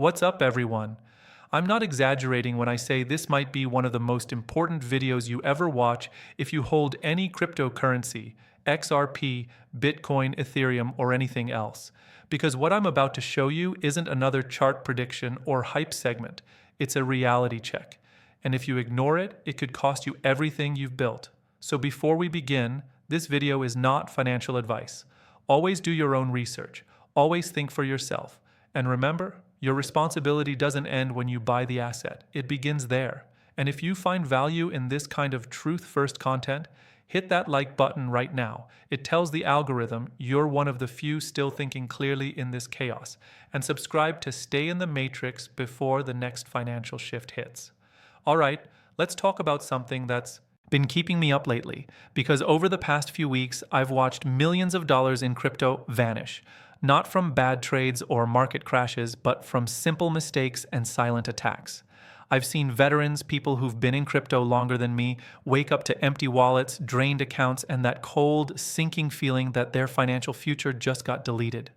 What's up, everyone? I'm not exaggerating when I say this might be one of the most important videos you ever watch if you hold any cryptocurrency, XRP, Bitcoin, Ethereum, or anything else. Because what I'm about to show you isn't another chart prediction or hype segment, it's a reality check. And if you ignore it, it could cost you everything you've built. So before we begin, this video is not financial advice. Always do your own research. Always think for yourself. And remember, your responsibility doesn't end when you buy the asset. It begins there. And if you find value in this kind of truth-first content, hit that like button right now. It tells the algorithm you're one of the few still thinking clearly in this chaos. And subscribe to stay in the matrix before the next financial shift hits. All right, let's talk about something that's been keeping me up lately, because over the past few weeks, I've watched millions of dollars in crypto vanish. Not from bad trades or market crashes, but from simple mistakes and silent attacks. I've seen veterans, people who've been in crypto longer than me, wake up to empty wallets, drained accounts, and that cold, sinking feeling that their financial future just got deleted.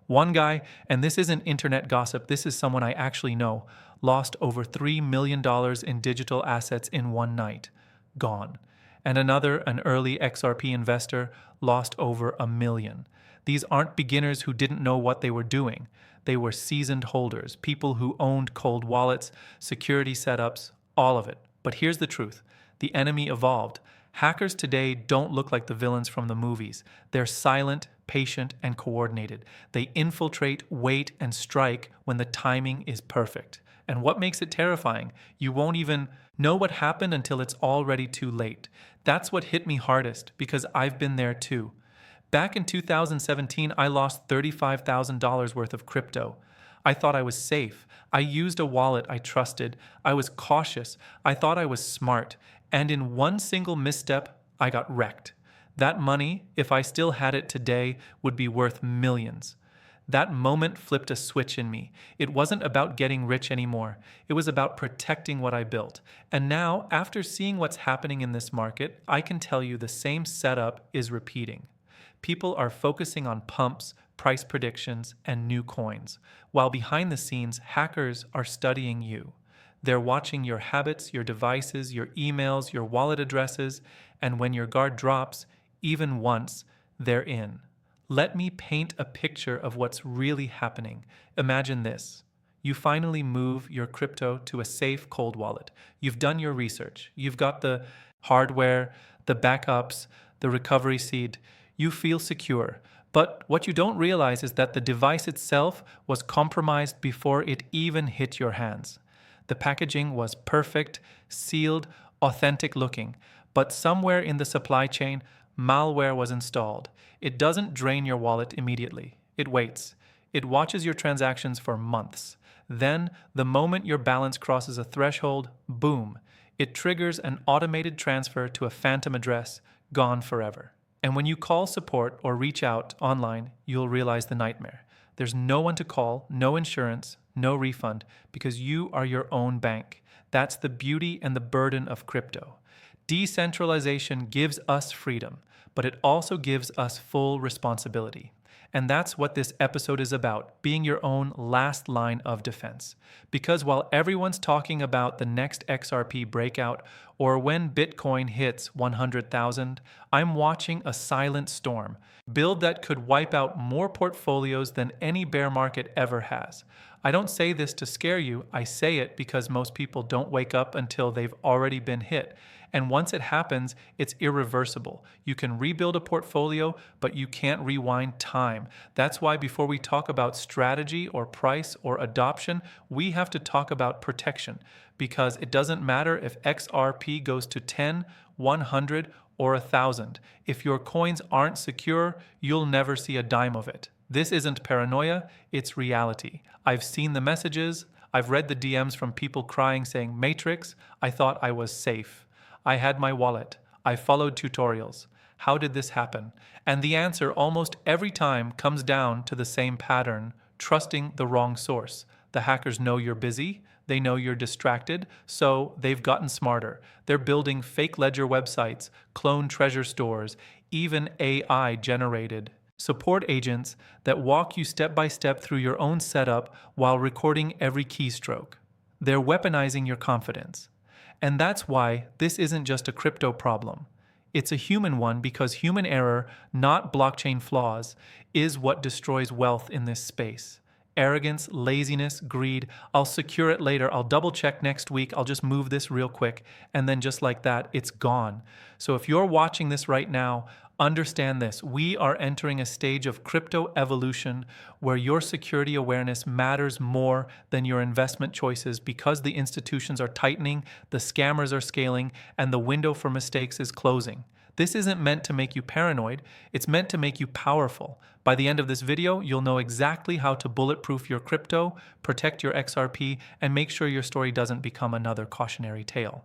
One guy, and this isn't internet gossip, this is someone I actually know, lost over $3 million in digital assets in one night. Gone. And another, an early XRP investor, lost over $1 million. These aren't beginners who didn't know what they were doing. They were seasoned holders, people who owned cold wallets, security setups, all of it. But here's the truth. The enemy evolved. Hackers today don't look like the villains from the movies. They're silent, patient, and coordinated. They infiltrate, wait, and strike when the timing is perfect. And what makes it terrifying? You won't even know what happened until it's already too late. That's what hit me hardest, because I've been there too. Back in 2017, I lost $35,000 worth of crypto. I thought I was safe. I used a wallet I trusted. I was cautious. I thought I was smart. And in one single misstep, I got wrecked. That money, if I still had it today, would be worth millions. That moment flipped a switch in me. It wasn't about getting rich anymore. It was about protecting what I built. And now, after seeing what's happening in this market, I can tell you the same setup is repeating. People are focusing on pumps, price predictions, and new coins, while behind the scenes, hackers are studying you. They're watching your habits, your devices, your emails, your wallet addresses, and when your guard drops, even once, they're in. Let me paint a picture of what's really happening. Imagine this. You finally move your crypto to a safe cold wallet. You've done your research. You've got the hardware, the backups, the recovery seed. You feel secure. But what you don't realize is that the device itself was compromised before it even hit your hands. The packaging was perfect, sealed, authentic looking, but somewhere in the supply chain, malware was installed. It doesn't drain your wallet immediately. It waits. It watches your transactions for months. Then, the moment your balance crosses a threshold, boom, it triggers an automated transfer to a phantom address, gone forever. And when you call support or reach out online, you'll realize the nightmare. There's no one to call, no insurance, no refund, because you are your own bank. That's the beauty and the burden of crypto. Decentralization gives us freedom, but it also gives us full responsibility. And that's what this episode is about, being your own last line of defense. Because while everyone's talking about the next XRP breakout or when Bitcoin hits 100,000, I'm watching a silent storm build that could wipe out more portfolios than any bear market ever has. I don't say this to scare you, I say it because most people don't wake up until they've already been hit. And once it happens, it's irreversible. You can rebuild a portfolio, but you can't rewind time. That's why before we talk about strategy or price or adoption, we have to talk about protection. Because it doesn't matter if XRP goes to 10, 100, or 1,000. If your coins aren't secure, you'll never see a dime of it. This isn't paranoia, it's reality. I've seen the messages, I've read the DMs from people crying saying, "Matrix, I thought I was safe. I had my wallet. I followed tutorials. How did this happen?" And the answer almost every time comes down to the same pattern, trusting the wrong source. The hackers know you're busy, they know you're distracted, so they've gotten smarter. They're building fake ledger websites, clone treasure stores, even AI-generated Support agents that walk you step by step through your own setup while recording every keystroke. They're weaponizing your confidence. And that's why this isn't just a crypto problem. It's a human one because human error, not blockchain flaws, is what destroys wealth in this space. Arrogance, laziness, greed. I'll secure it later. I'll double check next week. I'll just move this real quick. And then just like that, it's gone. So if you're watching this right now, understand this. We are entering a stage of crypto evolution where your security awareness matters more than your investment choices because the institutions are tightening, the scammers are scaling, and the window for mistakes is closing. This isn't meant to make you paranoid, it's meant to make you powerful. By the end of this video, you'll know exactly how to bulletproof your crypto, protect your XRP, and make sure your story doesn't become another cautionary tale.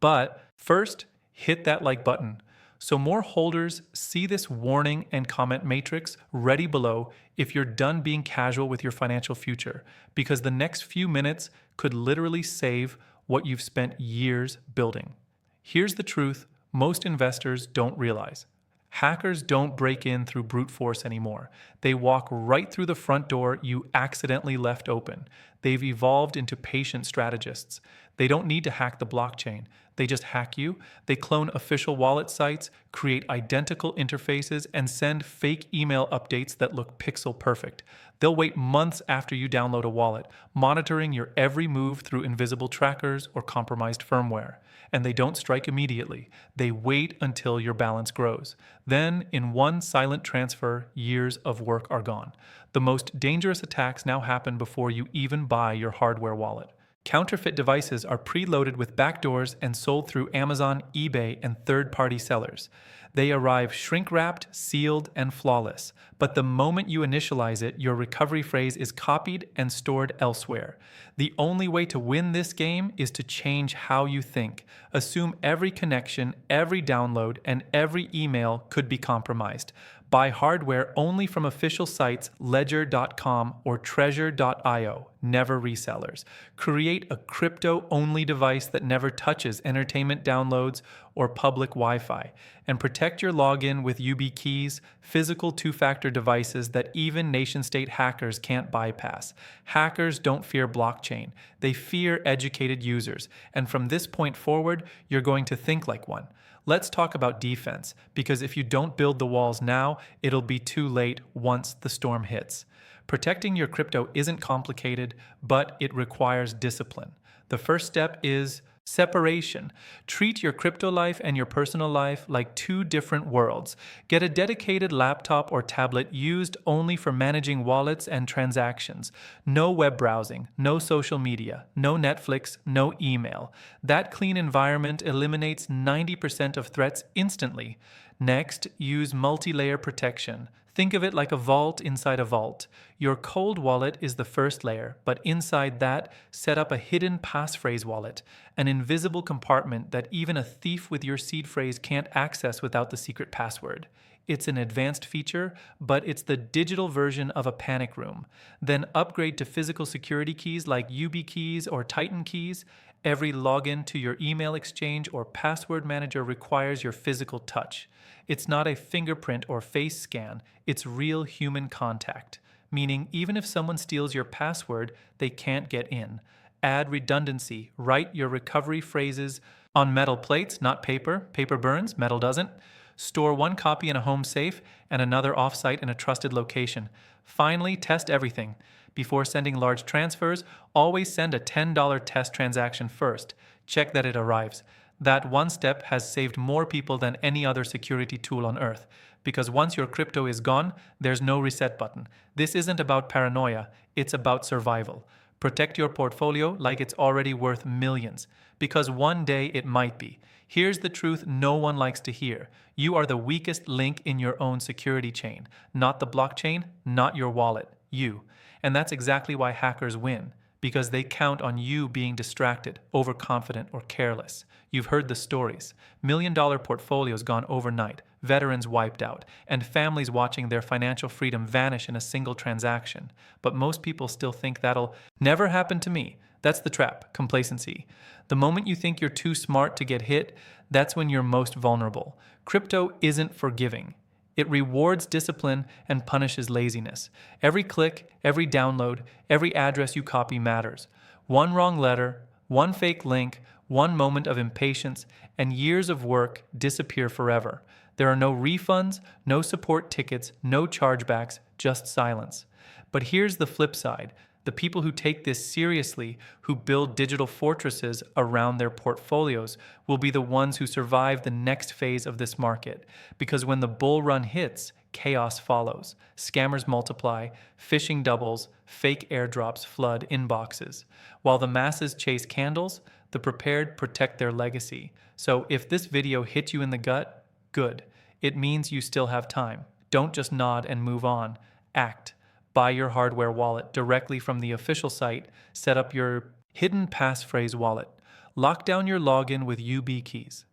But first, hit that like button so more holders see this warning and comment matrix ready below if you're done being casual with your financial future, because the next few minutes could literally save what you've spent years building. Here's the truth most investors don't realize. Hackers don't break in through brute force anymore. They walk right through the front door you accidentally left open. They've evolved into patient strategists. They don't need to hack the blockchain. They just hack you. They clone official wallet sites, create identical interfaces, and send fake email updates that look pixel perfect. They'll wait months after you download a wallet, monitoring your every move through invisible trackers or compromised firmware. And they don't strike immediately. They wait until your balance grows. Then, in one silent transfer, years of work are gone. The most dangerous attacks now happen before you even buy your hardware wallet. Counterfeit devices are preloaded with backdoors and sold through Amazon, eBay, and third-party sellers. They arrive shrink-wrapped, sealed, and flawless. But the moment you initialize it, your recovery phrase is copied and stored elsewhere. The only way to win this game is to change how you think. Assume every connection, every download, and every email could be compromised. Buy hardware only from official sites ledger.com or treasure.io, never resellers. Create a crypto-only device that never touches entertainment downloads or public Wi-Fi. And protect your login with YubiKeys, physical two-factor devices that even nation-state hackers can't bypass. Hackers don't fear blockchain. They fear educated users. And from this point forward, you're going to think like one. Let's talk about defense, because if you don't build the walls now, it'll be too late once the storm hits. Protecting your crypto isn't complicated, but it requires discipline. The first step is separation. Treat your crypto life and your personal life like two different worlds. Get a dedicated laptop or tablet used only for managing wallets and transactions. No web browsing, no social media, no Netflix, no email. That clean environment eliminates 90% of threats instantly. Next, use multi-layer protection. Think of it like a vault inside a vault. Your cold wallet is the first layer, but inside that, set up a hidden passphrase wallet, an invisible compartment that even a thief with your seed phrase can't access without the secret password. It's an advanced feature, but it's the digital version of a panic room. Then upgrade to physical security keys like YubiKeys or Titan keys. Every login to your email exchange or password manager requires your physical touch. It's not a fingerprint or face scan, it's real human contact. Meaning, even if someone steals your password, they can't get in. Add redundancy. Write your recovery phrases on metal plates, not paper. Paper burns, metal doesn't. Store one copy in a home safe and another offsite in a trusted location. Finally, test everything. Before sending large transfers, always send a $10 test transaction first. Check that it arrives. That one step has saved more people than any other security tool on earth. Because once your crypto is gone, there's no reset button. This isn't about paranoia, it's about survival. Protect your portfolio like it's already worth millions, because one day it might be. Here's the truth no one likes to hear. You are the weakest link in your own security chain. Not the blockchain, not your wallet, you. And that's exactly why hackers win, because they count on you being distracted, overconfident, or careless. You've heard the stories. $1-million portfolios gone overnight, veterans wiped out, and families watching their financial freedom vanish in a single transaction. But most people still think that'll never happen to me. That's the trap, complacency. The moment you think you're too smart to get hit, that's when you're most vulnerable. Crypto isn't forgiving. It rewards discipline and punishes laziness. Every click, every download, every address you copy matters. One wrong letter, one fake link, one moment of impatience, and years of work disappear forever. There are no refunds, no support tickets, no chargebacks, just silence. But here's the flip side. The people who take this seriously, who build digital fortresses around their portfolios, will be the ones who survive the next phase of this market. Because when the bull run hits, chaos follows. Scammers multiply, phishing doubles, fake airdrops flood inboxes. While the masses chase candles, the prepared protect their legacy. So if this video hit you in the gut, good. It means you still have time. Don't just nod and move on. Act. Buy your hardware wallet directly from the official site. Set up your hidden passphrase wallet. Lock down your login with UB keys.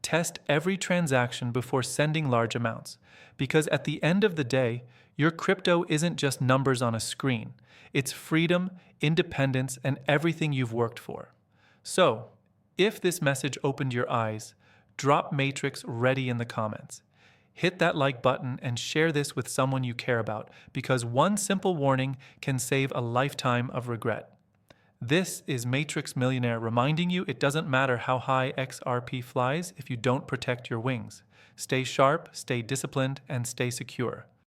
Test every transaction before sending large amounts. Because at the end of the day, your crypto isn't just numbers on a screen. It's freedom, independence, and everything you've worked for. So, if this message opened your eyes, drop Matrix ready in the comments. Hit that like button and share this with someone you care about, because one simple warning can save a lifetime of regret. This is Matrix Millionaire reminding you it doesn't matter how high XRP flies if you don't protect your wings. Stay sharp, stay disciplined, and stay secure.